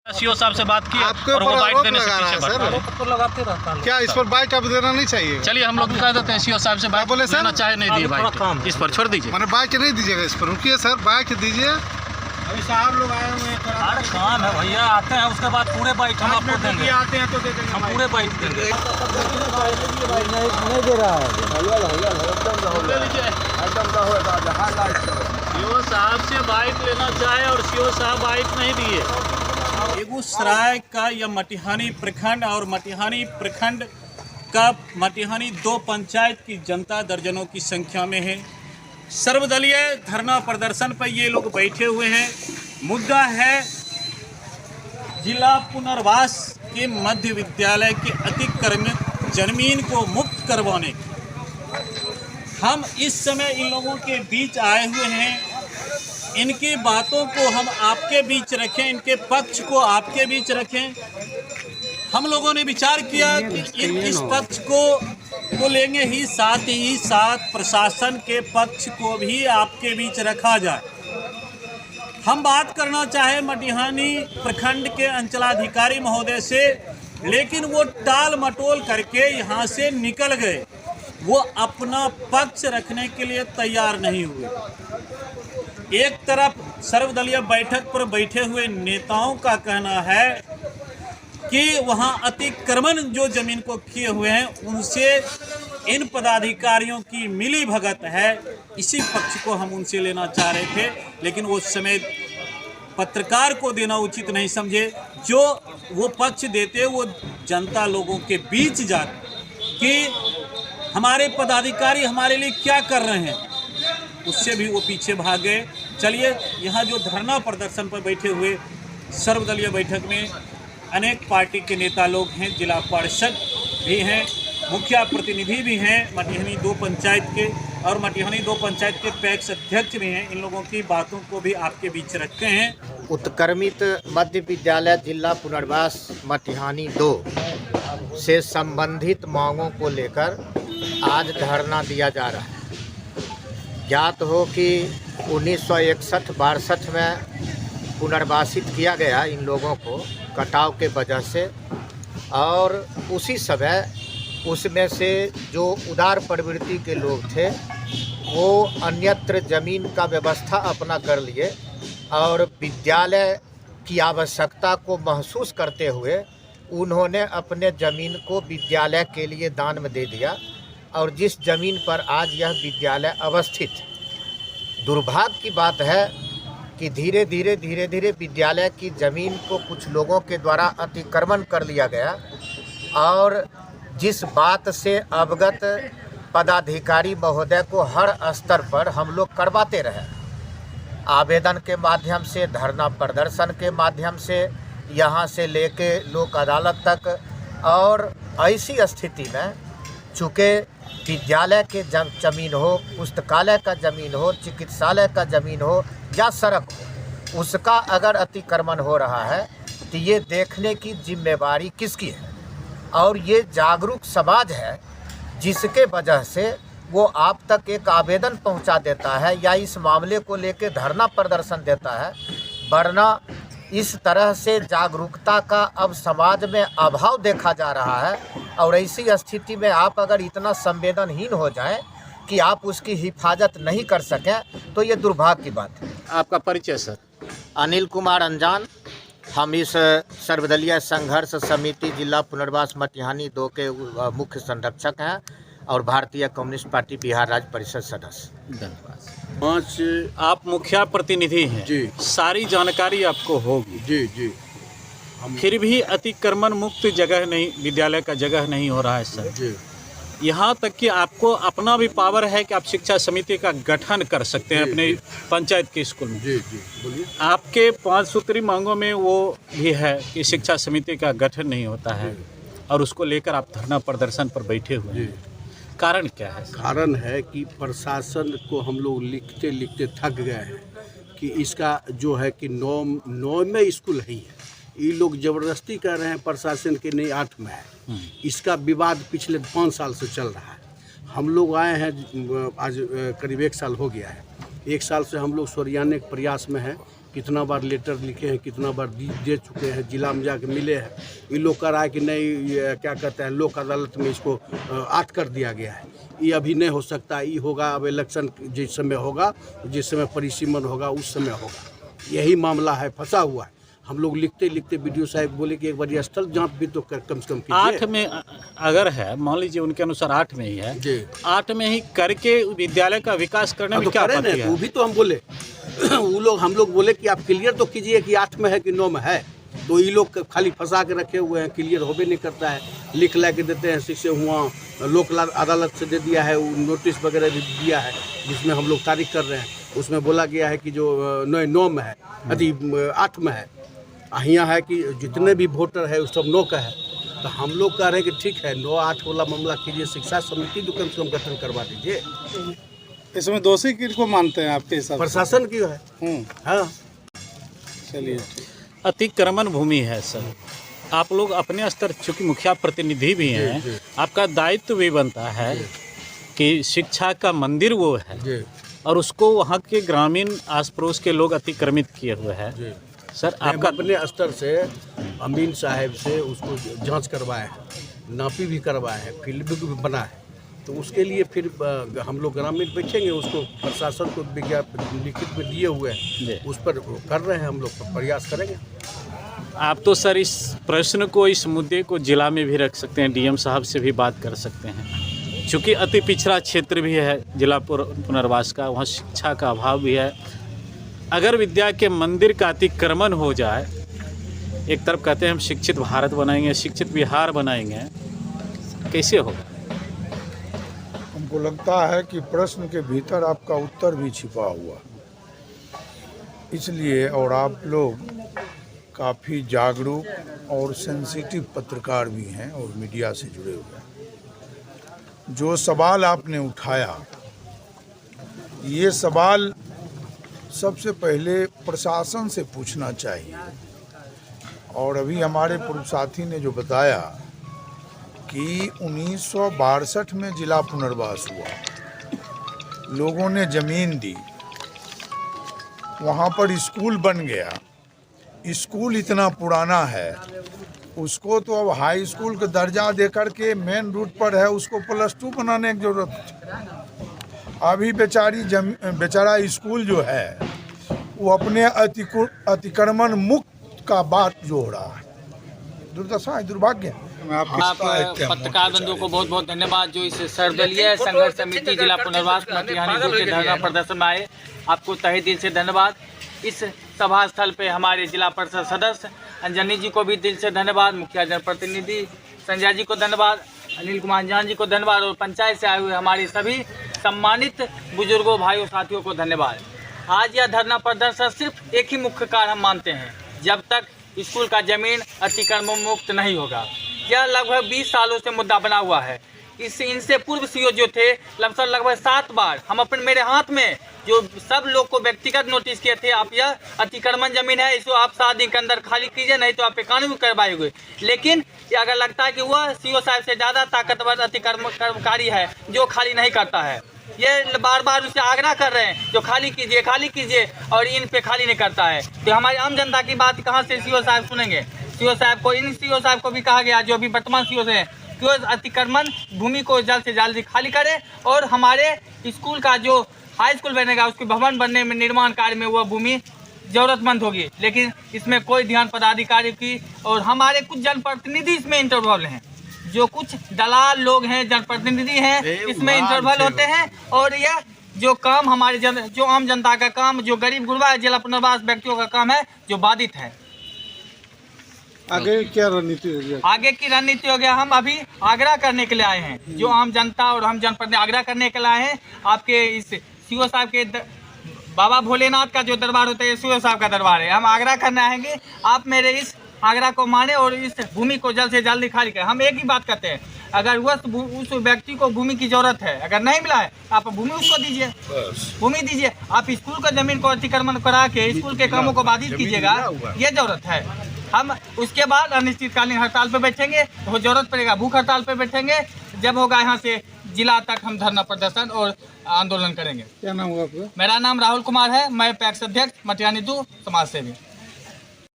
CO साहब से बात की आपके और वो ऊपर बाइट आरोप देने से लगा रहा पीछे है बढ़ सर। तो लगाते रहता है। क्या इस पर बाइट अब देना नहीं चाहिए? चलिए हम लोग कह देते हैं सीओ साहब से बात बोले सर? देना चाहे नहीं दिए बाइट, इस पर छोड़ दीजिए। मैंने बाइट नहीं दीजिएगा इस पर, रुकिए सर, बाइट दीजिए। अभी साहब लोग आए हुए हैं, अरे काम है भैया, आते हैं उसके बाद पूरे बाइट हम आपको देंगे। आते हैं तो दे देंगे, हम पूरे बाइट देंगे। नहीं दे रहा है। सीओ साहब से बाइट लेना चाहे और सीओ साहब बाइट नहीं दिए। बेगूसराय का यह मटिहानी प्रखंड और मटिहानी प्रखंड का मटिहानी 2 पंचायत की जनता दर्जनों की संख्या में है। सर्वदलीय धरना प्रदर्शन पर ये लोग बैठे हुए हैं। मुद्दा है जिला पुनर्वास के मध्य विद्यालय के अतिक्रमित जमीन को मुक्त करवाने की। हम इस समय इन लोगों के बीच आए हुए हैं। इनकी बातों को हम आपके बीच रखें, इनके पक्ष को आपके बीच रखें। हम लोगों ने विचार किया कि इस पक्ष को लेंगे ही साथ प्रशासन के पक्ष को भी आपके बीच रखा जाए। हम बात करना चाहे मटिहानी प्रखंड के अंचलाधिकारी महोदय से, लेकिन वो टाल मटोल करके यहाँ से निकल गए। वो अपना पक्ष रखने के लिए तैयार नहीं हुए। एक तरफ सर्वदलीय बैठक पर बैठे हुए नेताओं का कहना है कि वहाँ अतिक्रमण जो जमीन को किए हुए हैं उनसे इन पदाधिकारियों की मिली भगत है। इसी पक्ष को हम उनसे लेना चाह रहे थे, लेकिन वो समय पत्रकार को देना उचित नहीं समझे। जो वो पक्ष देते वो जनता लोगों के बीच जाते कि हमारे पदाधिकारी हमारे लिए क्या कर रहे हैं, उससे भी वो पीछे भाग गए। चलिए, यहाँ जो धरना प्रदर्शन पर बैठे हुए सर्वदलीय बैठक में अनेक पार्टी के नेता लोग हैं, जिला पार्षद भी हैं, मुखिया प्रतिनिधि भी हैं मटिहानी 2 पंचायत के, और मटिहानी 2 पंचायत के पैक्स अध्यक्ष भी हैं। इन लोगों की बातों को भी आपके बीच रखते हैं। उत्क्रमित मध्य विद्यालय जिला पुनर्वास मटिहानी 2 से संबंधित मांगों को लेकर आज धरना दिया जा रहा है। ज्ञात हो कि 1961-62 में पुनर्वासित किया गया इन लोगों को कटाव के वजह से, और उसी समय उसमें से जो उदार प्रवृत्ति के लोग थे वो अन्यत्र ज़मीन का व्यवस्था अपना कर लिए और विद्यालय की आवश्यकता को महसूस करते हुए उन्होंने अपने ज़मीन को विद्यालय के लिए दान में दे दिया। और जिस ज़मीन पर आज यह विद्यालय अवस्थित, दुर्भाग्य की बात है कि धीरे धीरे विद्यालय की ज़मीन को कुछ लोगों के द्वारा अतिक्रमण कर लिया गया। और जिस बात से अवगत पदाधिकारी महोदय को हर स्तर पर हम लोग करवाते रहे, आवेदन के माध्यम से, धरना प्रदर्शन के माध्यम से, यहाँ से लेके लोक अदालत तक। और ऐसी स्थिति में चूँकि विद्यालय के ज़मीन हो, पुस्तकालय का ज़मीन हो, चिकित्सालय का ज़मीन हो या सड़क हो, उसका अगर अतिक्रमण हो रहा है तो ये देखने की जिम्मेवारी किसकी है? और ये जागरूक समाज है जिसके वजह से वो आप तक एक आवेदन पहुंचा देता है या इस मामले को लेकर धरना प्रदर्शन देता है। वरना इस तरह से जागरूकता का अब समाज में अभाव देखा जा रहा है। और ऐसी स्थिति में आप अगर इतना संवेदनहीन हो जाएं कि आप उसकी हिफाजत नहीं कर सकें तो ये दुर्भाग्य की बात है। आपका परिचय सर? अनिल कुमार अंजान, हम इस सर्वदलीय संघर्ष समिति जिला पुनर्वास मटिहानी 2 के मुख्य संरक्षक हैं और भारतीय कम्युनिस्ट पार्टी बिहार राज्य परिषद सदस्य। धन्यवाद। आप मुखिया प्रतिनिधि हैं जी। सारी जानकारी आपको होगी। जी। फिर भी अतिक्रमण मुक्त जगह नहीं, विद्यालय का जगह नहीं हो रहा है सर जी। यहाँ तक कि आपको अपना भी पावर है कि आप शिक्षा समिति का गठन कर सकते हैं अपने पंचायत के स्कूल में। जी बोलिए। आपके 5 सूत्री मांगों में वो भी है कि शिक्षा समिति का गठन नहीं होता है, और उसको लेकर आप धरना प्रदर्शन पर बैठे हुए हैं। कारण क्या है? कारण है कि प्रशासन को हम लोग लिखते थक गए हैं कि इसका जो है कि 9 में स्कूल है, ये लोग ज़बरदस्ती कर रहे हैं प्रशासन के, नहीं 8 में है। इसका विवाद पिछले 5 साल से चल रहा है। हम लोग आए हैं, आज करीब 1 साल हो गया है। 1 साल से हम लोग सरियाने के प्रयास में हैं कितना बार लेटर लिखे हैं, कितना बार दे चुके हैं, जिला में जाके मिले हैं। ये लोग कह रहा है कि नहीं, ये क्या कहते हैं, लोक अदालत में इसको 8 कर दिया गया है। ये अभी नहीं हो सकता, ये होगा अब इलेक्शन जिस समय होगा, जिस समय परिसीमन होगा उस समय होगा। यही मामला है, फंसा हुआ है। हम लोग लिखते लिखते बीडीओ साहब बोले कि एक बार स्थल जांच भी तो कम से कम कीजिए। 8 में अगर है, मान लीजिए उनके अनुसार 8 में ही है जी, 8 में ही करके विद्यालय का विकास करने में तो क्या करें आपत्ति ना, है? वो भी तो हम बोले हम लोग बोले कि आप क्लियर तो कीजिए कि 8 में है कि 9 में है। तो ये लोग खाली फंसा के रखे हुए हैं, क्लियर होबे नहीं करता है। लिख ला के देते हैं, शिक्षे हुआ लोक अदालत से दे दिया है, नोटिस वगैरह भी दिया है जिसमें हम लोग तारीख कर रहे हैं। उसमें बोला गया है कि जो 9 में है, अति 8 में है। यहाँ है कि जितने भी वोटर है उस सब 9 का है। तो हम लोग कह रहे हैं कि ठीक है, 9-8 वाला मामला कीजिए, शिक्षा समिति जो कम से कम गठन करवा दीजिए। इसमें दोषी किसको मानते हैं आपके हिसाब से? प्रशासन की है। हाँ, चलिए। अतिक्रमण भूमि है सर। आप लोग अपने स्तर, चूँकि मुखिया प्रतिनिधि भी हैं, जी। आपका दायित्व भी बनता है कि शिक्षा का मंदिर वो है जी और उसको वहाँ के ग्रामीण आस पड़ोस के लोग अतिक्रमित किए हुए हैं। जी। सर आपका आपका अपने स्तर से अमीन साहब से उसको जांच करवाए हैं, नापी भी करवाए हैं, फील्ड भी बना है। तो उसके लिए फिर हम लोग ग्रामीण बैठेंगे, उसको प्रशासन को विज्ञापन लिखित में दिए हुए जी। हैं, उस पर कर रहे हैं, हम लोग प्रयास करेंगे। आप तो सर इस प्रश्न को, इस मुद्दे को जिला में भी रख सकते हैं, डीएम साहब से भी बात कर सकते हैं। चूँकि अति पिछड़ा क्षेत्र भी है जिला पुनर्वास का, वहाँ शिक्षा का अभाव भी है। अगर विद्या के मंदिर का अतिक्रमण हो जाए, एक तरफ कहते हैं हम शिक्षित भारत बनाएंगे, शिक्षित बिहार बनाएंगे, कैसे होगा? हमको लगता है कि प्रश्न के भीतर आपका उत्तर भी छिपा हुआ, इसलिए और आप लोग काफ़ी जागरूक और सेंसिटिव पत्रकार भी हैं और मीडिया से जुड़े हुए हैं। जो सवाल आपने उठाया, ये सवाल सबसे पहले प्रशासन से पूछना चाहिए। और अभी हमारे पूर्व साथी ने जो बताया कि 1962 में जिला पुनर्वास हुआ, लोगों ने ज़मीन दी, वहाँ पर स्कूल बन गया। स्कूल इतना पुराना है, उसको तो अब हाई स्कूल का दर्जा देकर के मेन रूट पर है, उसको +2 बनाने की जरूरत है। अभी बेचारा स्कूल जो है वो अपने अतिक्रमण मुक्त का बात जो हो रहा है, दुर्दशा है, दुर्भाग्य है। आप पत्रकार बंधुओं को बहुत बहुत धन्यवाद जो इस सर्वदलीय संघर्ष समिति जिला पुनर्वास मटिहानी के धरना प्रदर्शन में आए। आपको तहे दिल से धन्यवाद। इस सभा स्थल पे हमारे जिला परिषद सदस्य अंजनी जी को भी दिल से धन्यवाद, मुखिया जनप्रतिनिधि संजय जी को धन्यवाद, अनिल कुमार जान जी को धन्यवाद और पंचायत से आए हुए हमारे सभी सम्मानित बुजुर्गों, भाइयों, साथियों को धन्यवाद। आज यह धरना प्रदर्शन सिर्फ एक ही मुख्य कारण हम मानते हैं, जब तक स्कूल का जमीन अतिक्रमण मुक्त नहीं होगा। यह लगभग 20 सालों से मुद्दा बना हुआ है। इनसे पूर्व सीओ जो थे लगभग 7 बार हम मेरे हाथ में जो सब लोग को व्यक्तिगत नोटिस किए थे, आप यह अतिक्रमण जमीन है, इसको आप 7 दिन के अंदर खाली कीजिए, नहीं तो आप पे कानूनी कार्रवाई हुई। लेकिन अगर लगता है कि वह सीओ साहब से ज़्यादा ताकतवर अतिक्रमणकारी है जो खाली नहीं करता है, ये बार बार उससे आग्रह कर रहे हैं जो खाली कीजिए और इन पे खाली नहीं करता है। तो हमारी आम जनता की बात कहाँ से सीओ साहब सुनेंगे? सीओ साहब को, इन सीओ साहब को भी कहा गया जो अभी वर्तमान सीओ हैं कि वो अतिक्रमण भूमि को जल्द से जल्द खाली करें और हमारे स्कूल का जो हाई स्कूल बनेगा उसके भवन बनने में, निर्माण कार्य में वह भूमि ज़रूरतमंद होगी। लेकिन इसमें कोई ध्यान पदाधिकारी की और हमारे कुछ जनप्रतिनिधि इसमें इंटरवल हैं, जो कुछ दलाल लोग हैं, जनप्रतिनिधि हैं, इसमें इंटरवल होते हैं। और यह जो काम हमारे जो आम जनता का काम, जो गरीब गुरबा जिला पुनर्वास व्यक्तियों का काम है, जो बाधित है। आगे क्या रणनीति होगी? आगे की रणनीति हो गया, हम अभी आग्रह करने के लिए आए हैं, जो आम जनता और हम जनप्रतिनिधि आग्रह करने के लिए आए हैं। आपके इस सीओ साहब के बाबा भोलेनाथ का जो दरबार होता है, सीओ साहब का दरबार है, हम आग्रह करने आएंगे, आप मेरे इस आग्रह को माने और इस भूमि को जल्द से जल्द खाली करें। हम एक ही बात कहते हैं, अगर उस व्यक्ति को भूमि की जरूरत है, अगर नहीं मिला है, आप भूमि उसको दीजिए, भूमि दीजिए। आप स्कूल का जमीन को अतिक्रमण करा के स्कूल के कामों को बाधित कीजिएगा, ये जरूरत है। हम उसके बाद अनिश्चितकालीन हड़ताल पे बैठेंगे, तो जरूरत पड़ेगा भूख हड़ताल पे बैठेंगे। जब होगा यहाँ से जिला तक हम धरना प्रदर्शन और आंदोलन करेंगे। क्या नाम होगा आपका? मेरा नाम राहुल कुमार है, मैं पैक्स अध्यक्ष मटिहानी 2 समाज सेवी।